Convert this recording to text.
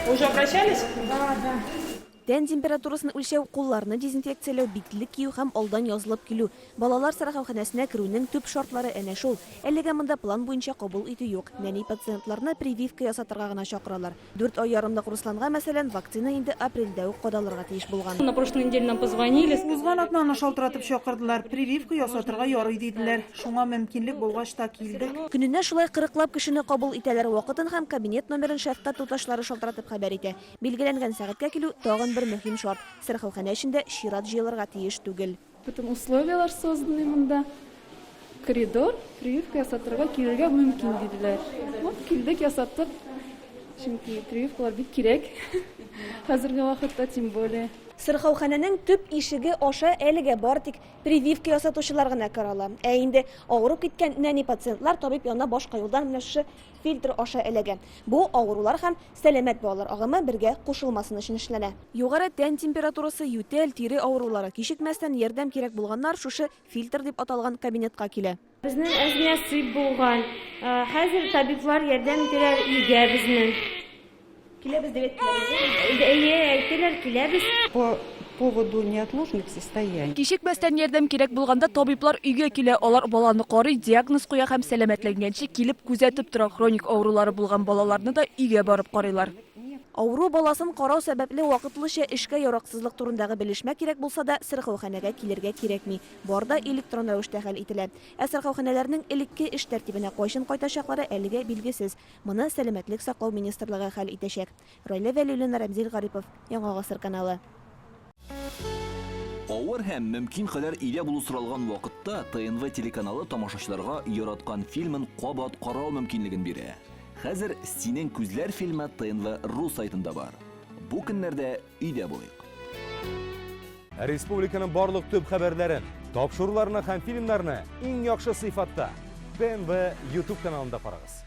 Уже обращались? Тән температурасын үлчәү, кулларны дезинфекцияләү, битлек кию һәм алдан язылып килү. Балалар сыраханәсенә керүнең төп шартлары әнә шул. Әлегә монда план буенча кабул итү юк. Нәни пациентларны прививка ясатырга гына чакыралар. 4 ай ярымлык Русланга мәсәлән вакцина инде апрельдә үк кадалырга тиеш булган. На прошлой неделе нам позвонили. Узган атнаны шалтыратып чакырдылар. Прививка ясатырга ярый диделәр. Шуңа мөмкинлек булгач та килдек. Көненә шулай 40лап кешене кабул итәләр. Вакытын һәм кабинет номерын шәфкать туташлары шалтыратып хәбәр итә. Билгеләнгән сәгатькә килү тагын бер мөһим шарт. Сыраханә эчендә чират җыелырга тиеш түгел. Потом условиялар созданы монда. Коридор, прививка ясатырга килергә мөмкин диделәр. Вот килдек ясаттык. Чөнки прививкалар бик кирәк. Хәзерге вакытта тем более. Сырхауханәнең төп ишеге аша әлегә бар тик прививка ясатучылар гына кера ала. Ә инде авырып киткән нәни пациентлар табиб янына башка юлдан менә шушы фильтр аша эләгә. Бу авырулар һәм сәламәт балалар агымы бергә кушылмасын өчен эшләнә. Югары тән температурасы, ютәл, тире авырулары кичекмәстән ярдәм кирәк булганнар шушы фильтр дип аталган кабинетка килә. Безнең әзмә сыйп булган. Хәзер табиблар ярдәм итәләр өйгә безнең. Киләбез дип әйттеләр. Әйтәләр киләбез. По поводу неотложных состояний. Кичекмәстән ярдәм кирәк булганда табиблар өйгә килә, алар баланы карый, диагноз куя һәм сәламәтләнгәнче килеп күзәтеп тора. Хроник авырулары булган балаларны да өйгә барып карыйлар. Авыру баласын карау сәбәпле вакытлыча эшкә яраксызлык турындагы белешмә кирәк булса да, сырхауханәгә килергә кирәкми. Барда электрон рәвештә хәл ителә. Ә сырхауханәләрнең элекке эш тәртибенә кайчан кайтачаклары әлегә билгесез. Моны Сәламәтлек саклау министрлыгы хәл итәчәк. Раилә Вәлиуллина, Рамзил Гарипов, Яңа гасыр каналы. Авыр һәм мөмкин кадәр илә булу соралган вакытта ТНВ телеканалы тамашачыларга яраткан фильмын кабат карау мөмкинлеген бирә. Хәзер «Синең күзләр» фильмы ТНВ рус сайтында бар. Бу көннәрдә өйдә булыйк. Республиканың барлык төп хәбәрләрен, тапшыруларны һәм фильмнарны иң яхшы сыйфатта ТНВ YouTube каналында карагыз.